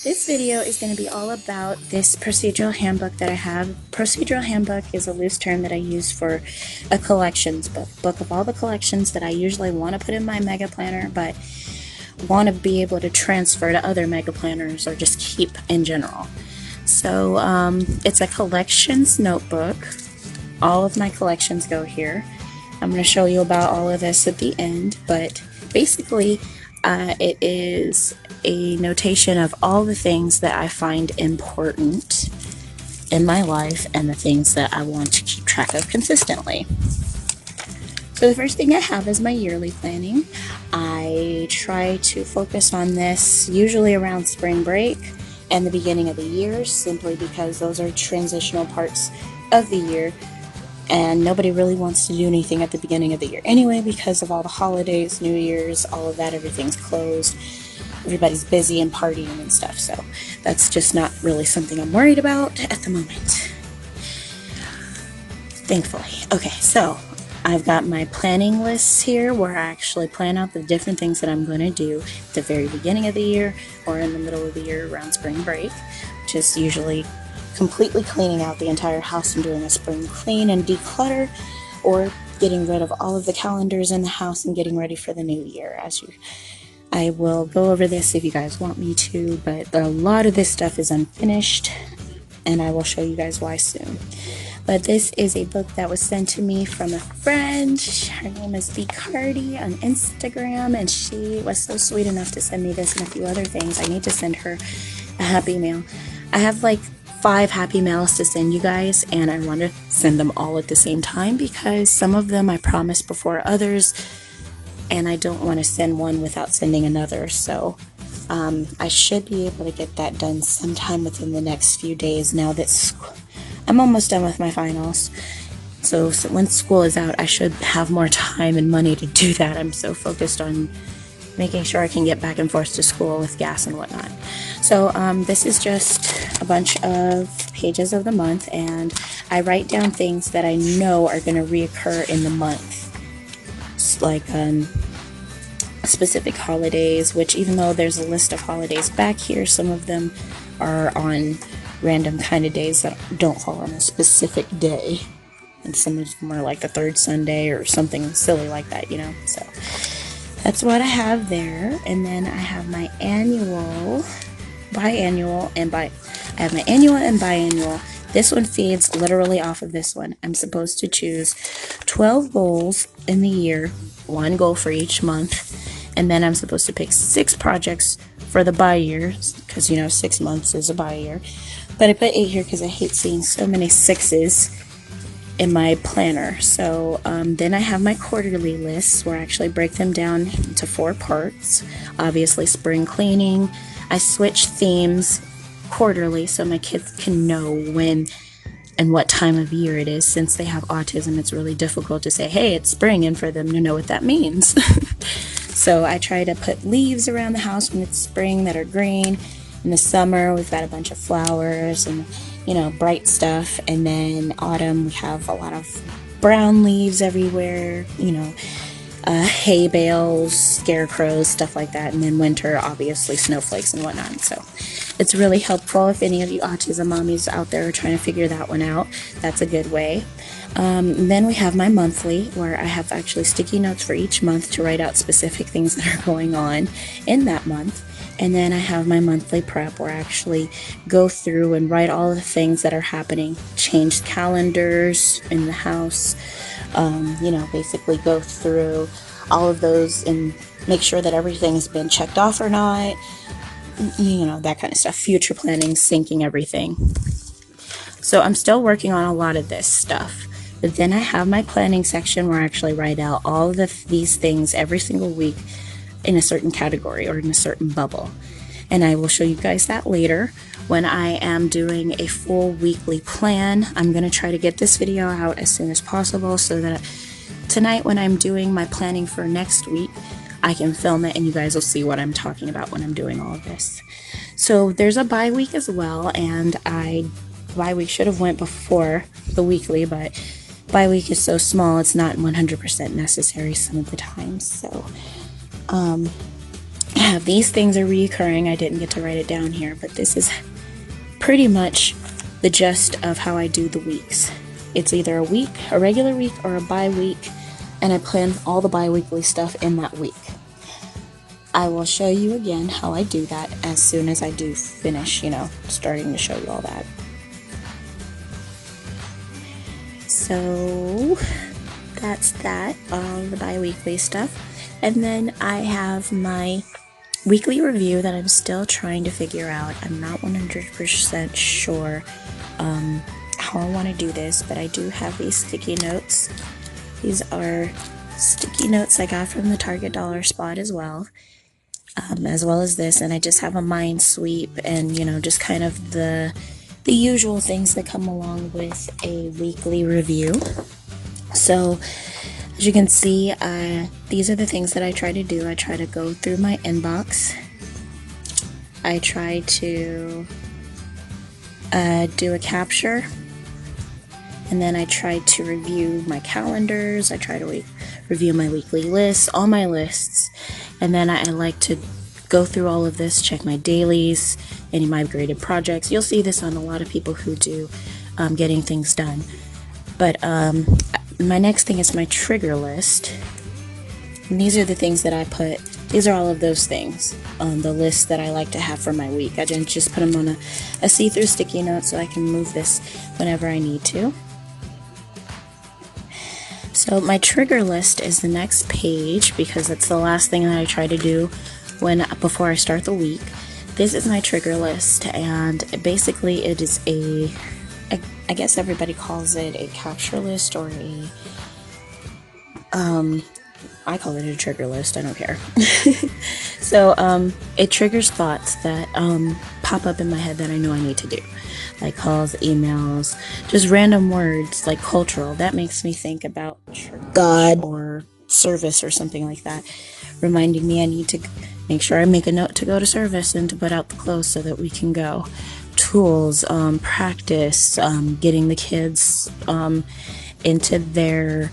This video is going to be all about this procedural handbook that I have. Procedural handbook is a loose term that I use for a collections book of all the collections that I usually want to put in my mega planner, but want to be able to transfer to other mega planners or just keep in general. So it's a collections notebook. All of my collections go here. I'm going to show you about all of this at the end, but basically it is a notation of all the things that I find important in my life and the things that I want to keep track of consistently. So the first thing I have is my yearly planning. I try to focus on this usually around spring break and the beginning of the year, simply because those are transitional parts of the year and nobody really wants to do anything at the beginning of the year anyway because of all the holidays, New Year's, all of that. Everything's closed, everybody's busy and partying and stuff, so that's just not really something I'm worried about at the moment, thankfully. Okay, so I've got my planning lists here where I actually plan out the different things that I'm going to do at the very beginning of the year or in the middle of the year around spring break, which is usually completely cleaning out the entire house and doing a spring clean and declutter, or getting rid of all of the calendars in the house and getting ready for the new year. I will go over this if you guys want me to, but a lot of this stuff is unfinished and I will show you guys why soon. But this is a book that was sent to me from a friend. Her name is Cardi on Instagram, and she was so sweet enough to send me this and a few other things. I need to send her a happy mail. I have like 5 happy mails to send you guys, and I want to send them all at the same time because some of them I promised before others, and I don't want to send one without sending another. So I should be able to get that done sometime within the next few days now that I'm almost done with my finals. So when school is out, I should have more time and money to do that. I'm so focused on making sure I can get back and forth to school with gas and whatnot. So this is just a bunch of pages of the month, and I write down things that I know are going to reoccur in the month. It's like specific holidays, which even though there's a list of holidays back here, some of them are on random kind of days that don't fall on a specific day. And some of them are like the third Sunday or something silly like that, you know. So that's what I have there. And then I have my annual, biannual, and I have my annual and biannual. This one feeds literally off of this one. I'm supposed to choose 12 goals in the year, 1 goal for each month. And then I'm supposed to pick 6 projects for the bi-year, because, you know, 6 months is a bi-year. But I put 8 here because I hate seeing so many 6s in my planner. So then I have my quarterly lists where I actually break them down into 4 parts. Obviously spring cleaning. I switch themes quarterly so my kids can know when and what time of year it is. Since they have autism, it's really difficult to say, hey, it's spring, and for them to know what that means. So I try to put leaves around the house when it's spring that are green. In the summer, we've got a bunch of flowers and, you know, bright stuff. And then autumn, we have a lot of brown leaves everywhere, you know, hay bales, scarecrows, stuff like that. And then winter, obviously, snowflakes and whatnot. So it's really helpful if any of you autism mommies out there are trying to figure that one out. That's a good way. Then we have my monthly, where I have actually sticky notes for each month to write out specific things that are going on in that month. And then I have my monthly prep, where I actually go through and write all the things that are happening, change calendars in the house, you know, basically go through all of those and make sure that everything's been checked off or not, you know, that kind of stuff. Future planning, syncing everything. So I'm still working on a lot of this stuff. But then I have my planning section where I actually write out all of these things every single week in a certain category or in a certain bubble. And I will show you guys that later when I am doing a full weekly plan. I'm going to try to get this video out as soon as possible so that tonight when I'm doing my planning for next week, I can film it and you guys will see what I'm talking about when I'm doing all of this. So there's a bye week as well, and bye week should have went before the weekly, but bye week is so small it's not 100% necessary some of the times. So These things are recurring. I didn't get to write it down here, but this is pretty much the gist of how I do the weeks. It's either a week, a regular week, or a bi-week, and I plan all the bi-weekly stuff in that week. I will show you again how I do that as soon as I do finish, starting to show you all that. So that's that, all the bi-weekly stuff. And then I have my weekly review that I'm still trying to figure out. I'm not 100% sure how I want to do this, but I do have these sticky notes. These are sticky notes I got from the Target dollar spot as well as this, and I just have a mind sweep and just kind of the usual things that come along with a weekly review. So as you can see, these are the things that I try to do. I try to go through my inbox. I try to do a capture, and then I try to review my calendars. I try to review my weekly lists, all my lists, and then I like to go through all of this, check my dailies, any of my graded projects. You'll see this on a lot of people who do getting things done. But my next thing is my trigger list. And these are the things that I put. These are all of those things on the list that I like to have for my week. I didn't just put them on a see-through sticky note so I can move this whenever I need to. So my trigger list is the next page because it's the last thing that I try to do before I start the week. This is my trigger list, and basically it is I guess everybody calls it a capture list or I call it a trigger list, I don't care. So it triggers thoughts that pop up in my head that I know I need to do, like calls, emails, just random words like cultural. That makes me think about God or service or something like that, reminding me I need to make sure I make a note to go to service and to put out the clothes so that we can go. Tools, practice, getting the kids into their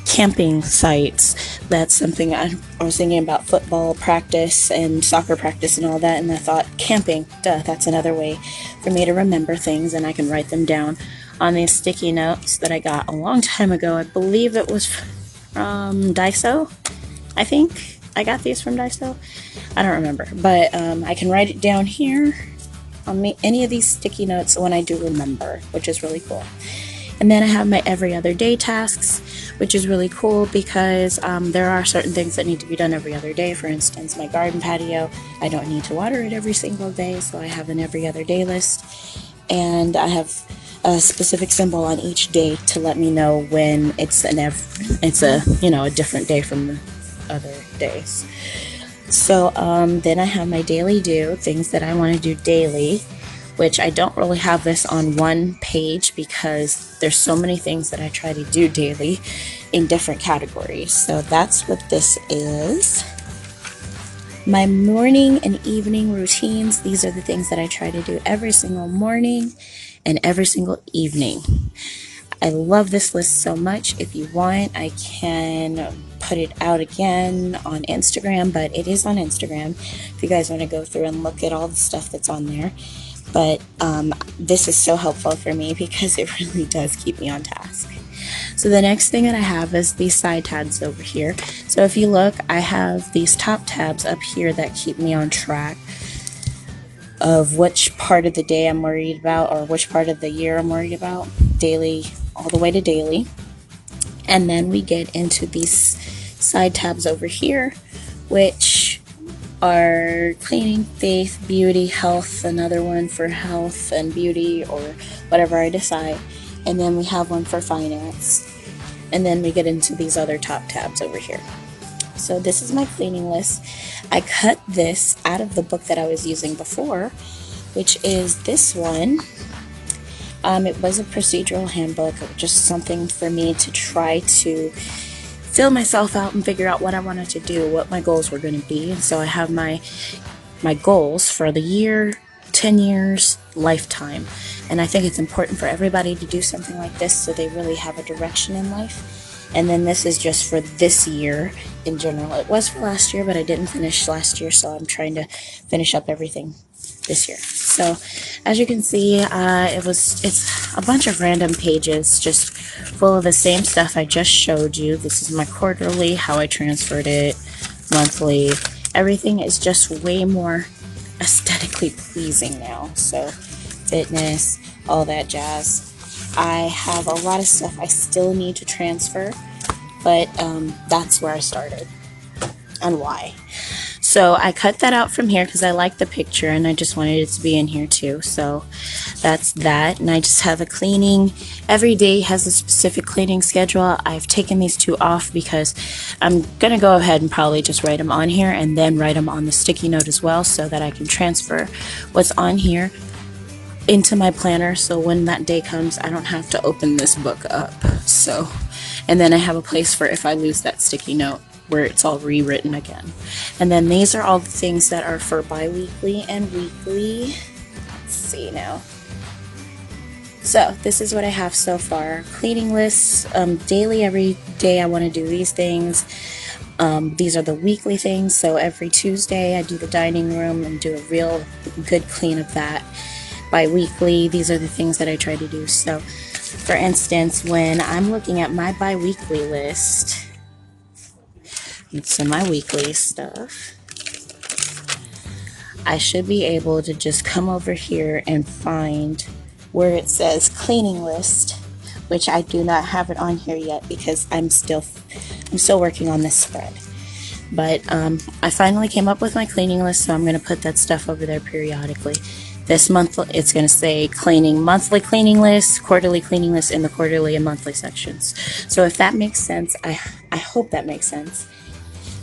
camping sites. That's something I was thinking about, football practice and soccer practice and all that, and I thought camping, that's another way for me to remember things, and I can write them down on these sticky notes that I got a long time ago. I believe it was from Daiso. I think I got these from Daiso. I don't remember, but I can write it down here on any of these sticky notes when I do remember, which is really cool. And then I have my every other day tasks, which is really cool because there are certain things that need to be done every other day. For instance, my garden patio, I don't need to water it every single day, so I have an every other day list, and I have a specific symbol on each day to let me know when it's a different day from the other days. So then I have my daily do, things that I want to do daily, which I don't really have this on one page because there's so many things that I try to do daily in different categories. So that's what this is. My morning and evening routines, these are the things that I try to do every single morning and every single evening. I love this list so much. If you want, I can put it out again on Instagram, but it is on Instagram if you guys want to go through and look at all the stuff that's on there. But this is so helpful for me because it really does keep me on task. So the next thing that I have is these side tabs over here. So if you look, I have these top tabs up here that keep me on track of which part of the day I'm worried about or which part of the year I'm worried about, daily, all the way to daily. And then we get into these side tabs over here, which are cleaning, faith, beauty, health, another one for health and beauty or whatever I decide. And then we have one for finance. And then we get into these other top tabs over here. So this is my cleaning list. I cut this out of the book that I was using before, which is this one. It was a procedural handbook, just something for me to try to fill myself out and figure out what I wanted to do, what my goals were going to be. And so I have my goals for the year, 10 years, lifetime. And I think it's important for everybody to do something like this so they really have a direction in life. And then this is just for this year in general. It was for last year, but I didn't finish last year, so I'm trying to finish up everything this year. So as you can see, it's a bunch of random pages just full of the same stuff I just showed you. This is my quarterly, how I transferred it, monthly. Everything is just way more aesthetically pleasing now. So fitness, all that jazz. I have a lot of stuff I still need to transfer, but that's where I started and why. So I cut that out from here because I like the picture and I just wanted it to be in here too. So that's that. And I just have a cleaning. Every day has a specific cleaning schedule. I've taken these two off because I'm going to go ahead and probably just write them on here and then write them on the sticky note as well so that I can transfer what's on here into my planner, so when that day comes I don't have to open this book up. So, and then I have a place for if I lose that sticky note where it's all rewritten again. And then these are all the things that are for bi-weekly and weekly. Let's see now. So this is what I have so far. Cleaning lists, daily, every day I want to do these things. These are the weekly things, so every Tuesday I do the dining room and do a real good clean of that. Bi-weekly, these are the things that I try to do. So for instance, when I'm looking at my bi-weekly list, it's in my weekly stuff, I should be able to just come over here and find where it says cleaning list, which I do not have it on here yet because I'm still working on this spread. But I finally came up with my cleaning list, so I'm going to put that stuff over there periodically. This month it's going to say monthly cleaning list, quarterly cleaning list in the quarterly and monthly sections. So if that makes sense, I hope that makes sense.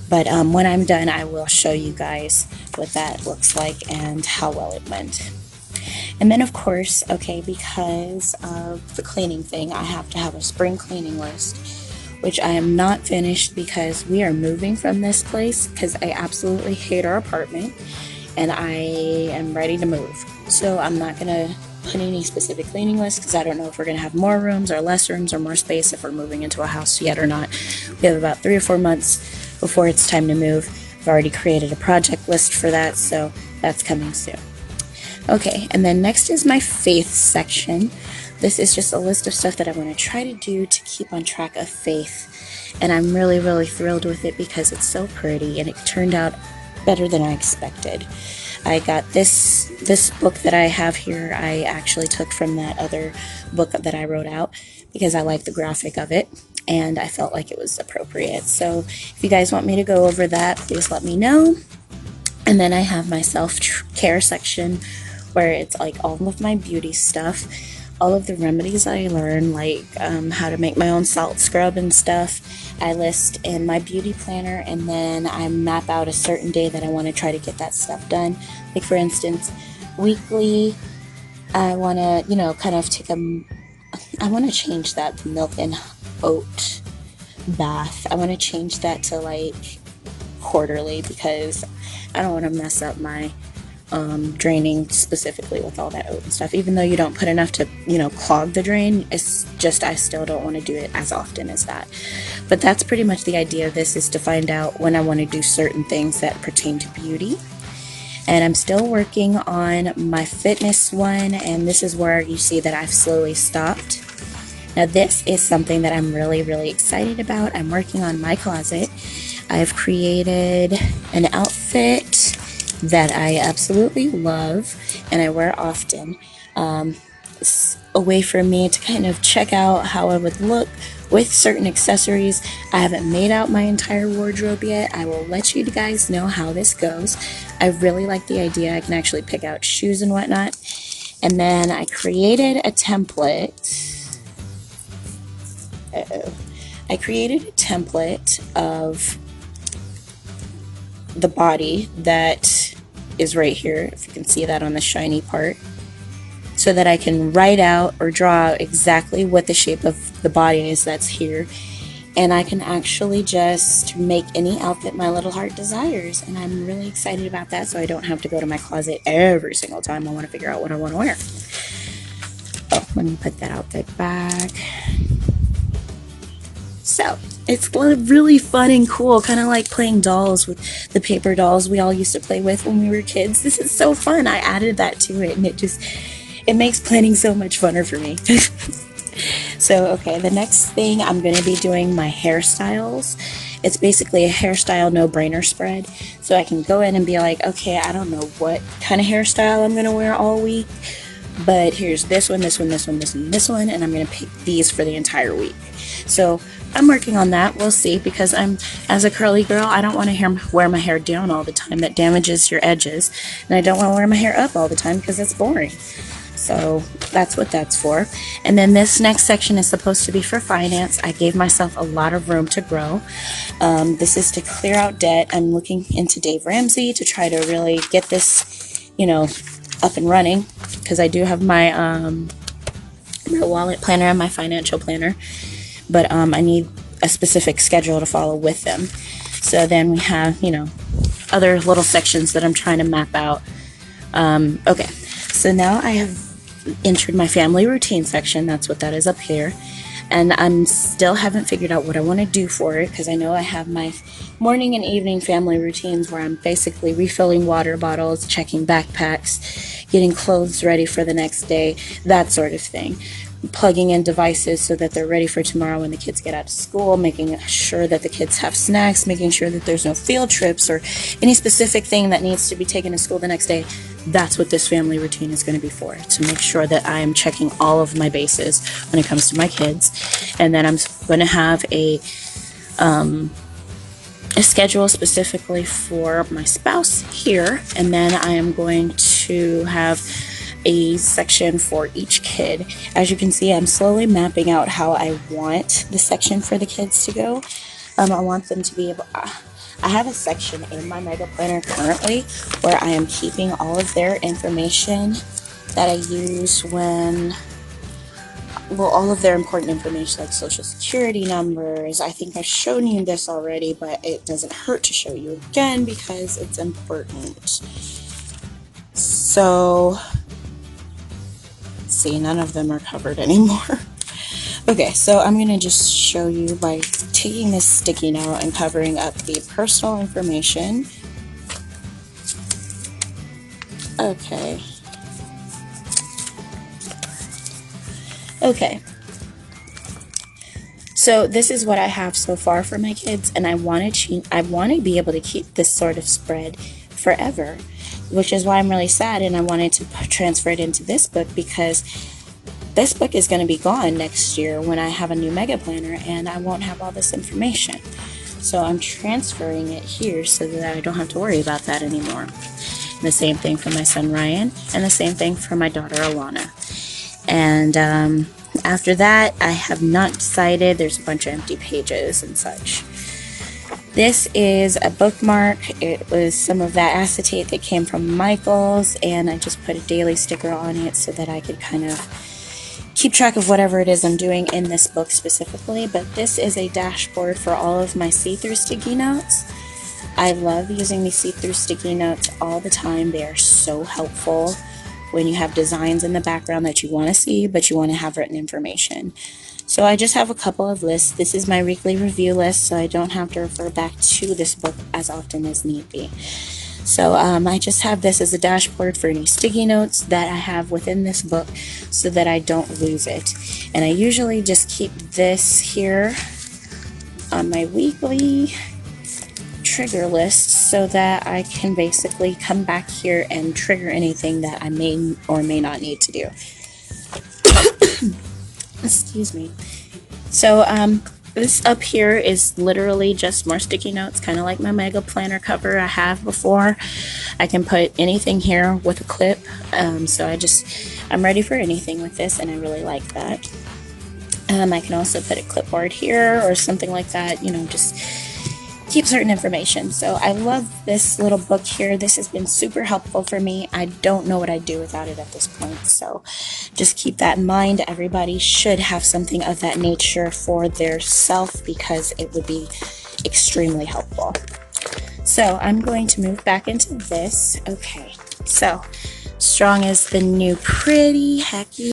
But when I'm done, I will show you guys what that looks like and how well it went. And then of course, okay, because of the cleaning thing, I have to have a spring cleaning list, which I am not finished because we are moving from this place because I absolutely hate our apartment and I am ready to move. So I'm not going to put any specific cleaning list because I don't know if we're going to have more rooms or less rooms or more space if we're moving into a house yet or not. We have about 3 or 4 months before it's time to move. I've already created a project list for that, so that's coming soon. Okay, and then next is my faith section. This is just a list of stuff that I want to try to do to keep on track of faith. And I'm really, really thrilled with it because it's so pretty and it turned out better than I expected. I got this book that I have here, I actually took from that other book that I wrote out because I like the graphic of it and I felt like it was appropriate. So if you guys want me to go over that, please let me know. And then I have my self-care section where it's like all of my beauty stuff, all of the remedies I learned, like how to make my own salt scrub and stuff. I list in my beauty planner, and then I map out a certain day that I want to try to get that stuff done. Like for instance, weekly, I want to, kind of I want to change that to milk and oat bath. I want to change that to like quarterly because I don't want to mess up my draining specifically with all that oat and stuff. Even though you don't put enough to, clog the drain, it's just I still don't want to do it as often as that. But that's pretty much the idea of this, is to find out when I want to do certain things that pertain to beauty. And I'm still working on my fitness one, and this is where you see that I've slowly stopped. Now this is something that I'm really, really excited about. I'm working on my closet. I've created an outfit that I absolutely love and I wear often. It's a way for me to kind of check out how I would look with certain accessories. I haven't made out my entire wardrobe yet. I will let you guys know how this goes. I really like the idea. I can actually pick out shoes and whatnot. And then I created a template. I created a template of the body that is right here, if you can see that on the shiny part, so that I can write out or draw out exactly what the shape of the body is that's here, and I can actually just make any outfit my little heart desires. And I'm really excited about that, so I don't have to go to my closet every single time I want to figure out what I want to wear. Oh, let me put that outfit back. So it's really fun and cool, kind of like playing dolls with the paper dolls we all used to play with when we were kids. This is so fun. I added that to it, and it makes planning so much funner for me. So, okay, the next thing I'm going to be doing my hairstyles. It's basically a hairstyle no-brainer spread. So I can go in and be like, okay, I don't know what kind of hairstyle I'm going to wear all week, but here's this one, this one, this one, this one, this one, and I'm going to pick these for the entire week. So I'm working on that. We'll see, because as a curly girl, I don't want to wear my hair down all the time. That damages your edges. And I don't want to wear my hair up all the time because it's boring. So that's what that's for. And then this next section is supposed to be for finance. I gave myself a lot of room to grow. This is to clear out debt. I'm looking into Dave Ramsey to try to really get this, up and running, because I do have my wallet planner and my financial planner, but I need a specific schedule to follow with them. So then we have, other little sections that I'm trying to map out. Okay, so now I have entered my family routine section. That's what that is up here. And I'm still haven't figured out what I want to do for it, because I know I have my morning and evening family routines where I'm basically refilling water bottles, checking backpacks, getting clothes ready for the next day, that sort of thing. Plugging in devices so that they're ready for tomorrow when the kids get out of school, making sure that the kids have snacks, making sure that there's no field trips or any specific thing that needs to be taken to school the next day. That's what this family routine is going to be for, to make sure that I am checking all of my bases when it comes to my kids. And then I'm going to have a schedule specifically for my spouse here, and then I am going to have a section for each kid. As you can see, I'm slowly mapping out how I want the section for the kids to go. I want them to be able... I have a section in my Mega Planner currently where I am keeping all of their information that I use when... Well, all of their important information, like social security numbers. I think I've shown you this already, but it doesn't hurt to show you again because it's important. So... see, none of them are covered anymore. Okay, so I'm going to just show you by taking this sticky note and covering up the personal information. Okay. Okay. So this is what I have so far for my kids, and I want to be able to keep this sort of spread forever, which is why I'm really sad, and I wanted to transfer it into this book, because this book is going to be gone next year when I have a new Mega Planner, and I won't have all this information. So I'm transferring it here so that I don't have to worry about that anymore. And the same thing for my son Ryan, and the same thing for my daughter Alana. And after that, I have not decided. There's a bunch of empty pages and such. This is a bookmark. It was some of that acetate that came from Michael's, and I just put a daily sticker on it so that I could kind of keep track of whatever it is I'm doing in this book specifically. But this is a dashboard for all of my see-through sticky notes. I love using these see-through sticky notes all the time. They are so helpful when you have designs in the background that you want to see, but you want to have written information. So I just have a couple of lists. This is my weekly review list, so I don't have to refer back to this book as often as need be. So I just have this as a dashboard for any sticky notes that I have within this book so that I don't lose it. And I usually just keep this here on my weekly trigger list so that I can basically come back here and trigger anything that I may or may not need to do. Excuse me. So this up here is literally just more sticky notes, kind of like my Mega Planner cover I have before. I can put anything here with a clip, so I'm ready for anything with this, and I really like that. I can also put a clipboard here or something like that, just keep certain information. So I love this little book here. This has been super helpful for me. I don't know what I'd do without it at this point, so just keep that in mind. Everybody should have something of that nature for their self because it would be extremely helpful. So I'm going to move back into this. Okay, so strong is the new pretty. Heck yeah.